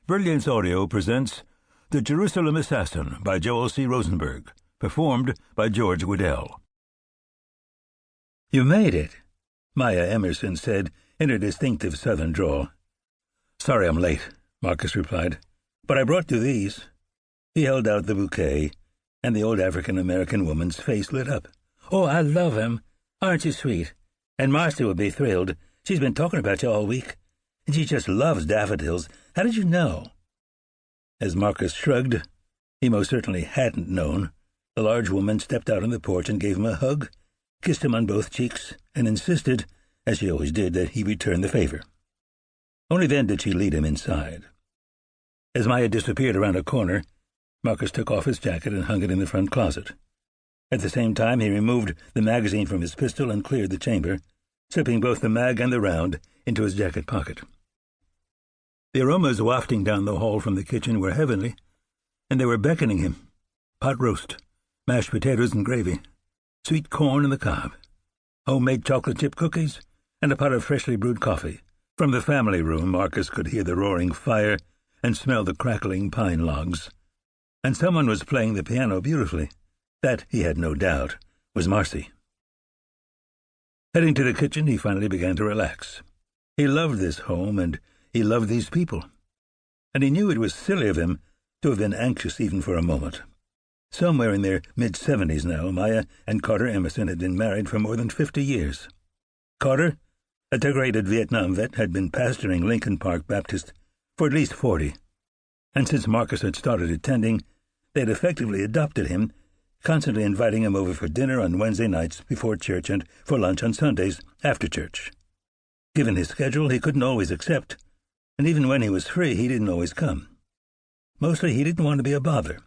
Brilliance Audio presents The Jerusalem Assassin by Joel C. Rosenberg, performed by George Waddell. "You made it," Maya Emerson said in her distinctive southern drawl. "Sorry I'm late," Marcus replied, "but I brought you these." He held out the bouquet, and the old African-American woman's face lit up. "Oh, I love him. Aren't you sweet? And Marcy would be thrilled. She's been talking about you all week. And she just loves daffodils. How did you know?" As Marcus shrugged, he most certainly hadn't known, the large woman stepped out on the porch and gave him a hug, kissed him on both cheeks, and insisted, as she always did, that he return the favor. Only then did she lead him inside. As Maya disappeared around a corner, Marcus took off his jacket and hung it in the front closet. At the same time, he removed the magazine from his pistol and cleared the chamber, slipping both the mag and the round into his jacket pocket. The aromas wafting down the hall from the kitchen were heavenly, and they were beckoning him. Pot roast, mashed potatoes and gravy, sweet corn on the cob, homemade chocolate chip cookies, and a pot of freshly brewed coffee. From the family room, Marcus could hear the roaring fire and smell the crackling pine logs. And someone was playing the piano beautifully. That, he had no doubt, was Marcy. Heading to the kitchen, he finally began to relax. He loved this home, and he loved these people. And he knew it was silly of him to have been anxious even for a moment. Somewhere in their mid-70s now, Maya and Carter Emerson had been married for more than 50 years. Carter, a decorated Vietnam vet, had been pastoring Lincoln Park Baptist for at least 40. And since Marcus had started attending, they had effectively adopted him, constantly inviting him over for dinner on Wednesday nights before church and for lunch on Sundays after church. Given his schedule, he couldn't always accept, and even when he was free, he didn't always come. Mostly he didn't want to be a bother.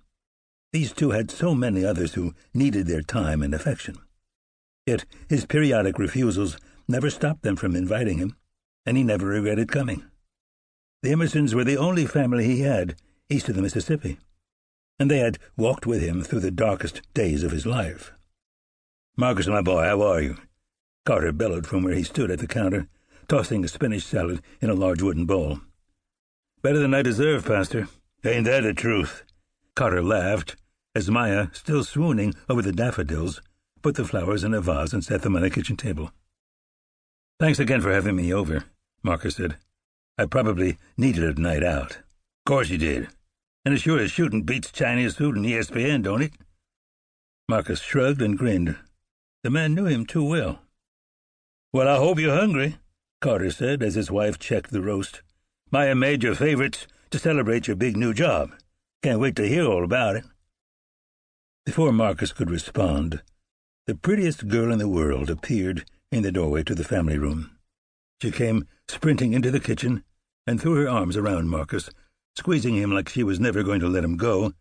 These two had so many others who needed their time and affection. Yet his periodic refusals never stopped them from inviting him, and he never regretted coming. The Emersons were the only family he had east of the Mississippi, and they had walked with him through the darkest days of his life. "Marcus, my boy, how are you?" Carter bellowed from where he stood at the counter, tossing a spinach salad in a large wooden bowl. "Better than I deserve, Pastor. Ain't that the truth?" Carter laughed, as Maya, still swooning over the daffodils, put the flowers in a vase and set them on the kitchen table. "Thanks again for having me over," Marcus said. "I probably needed a night out." "Course you did. And as sure as shooting beats Chinese food and ESPN, don't it?" Marcus shrugged and grinned. The man knew him too well. "Well, I hope you're hungry," Carter said as his wife checked the roast. "Maya made your favorites to celebrate your big new job. Can't wait to hear all about it." Before Marcus could respond, the prettiest girl in the world appeared in the doorway to the family room. She came sprinting into the kitchen and threw her arms around Marcus, squeezing him like she was never going to let him go,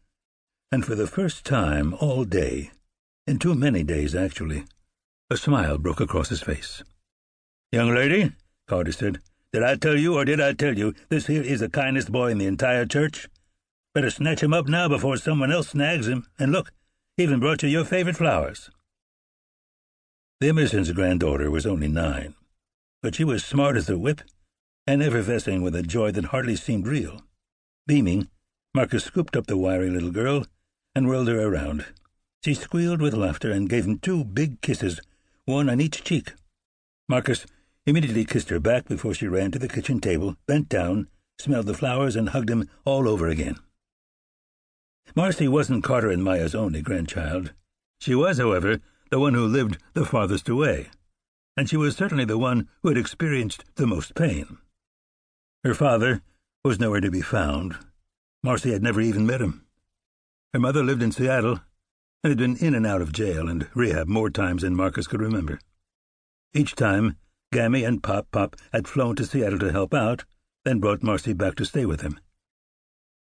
and for the first time all day, in too many days actually, a smile broke across his face. "Young lady," Carter said, "did I tell you or did I tell you this here is the kindest boy in the entire church? Better snatch him up now before someone else snags him, and look, he even brought you your favorite flowers." The Emersons' granddaughter was only 9, but she was smart as a whip and effervescing with a joy that hardly seemed real. Beaming, Marcus scooped up the wiry little girl and whirled her around. She squealed with laughter and gave him 2 big kisses, one on each cheek. Marcus immediately kissed her back before she ran to the kitchen table, bent down, smelled the flowers, and hugged him all over again. Marcy wasn't Carter and Maya's only grandchild. She was, however, the one who lived the farthest away, and she was certainly the one who had experienced the most pain. Her father was nowhere to be found. Marcy had never even met him. Her mother lived in Seattle and had been in and out of jail and rehab more times than Marcus could remember. Each time, Gammy and Pop had flown to Seattle to help out, then brought Marcy back to stay with him.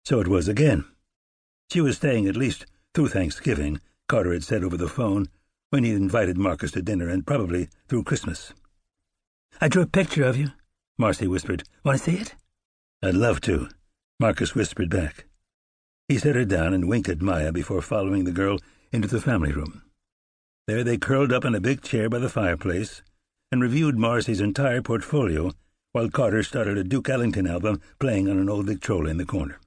So it was again. She was staying at least through Thanksgiving, Carter had said over the phone, when he invited Marcus to dinner, and probably through Christmas. "I drew a picture of you," Marcy whispered. "Want to see it?" "I'd love to," Marcus whispered back. He set her down and winked at Maya before following the girl into the family room. There they curled up in a big chair by the fireplace and reviewed Marcy's entire portfolio while Carter started a Duke Ellington album playing on an old Victrola in the corner.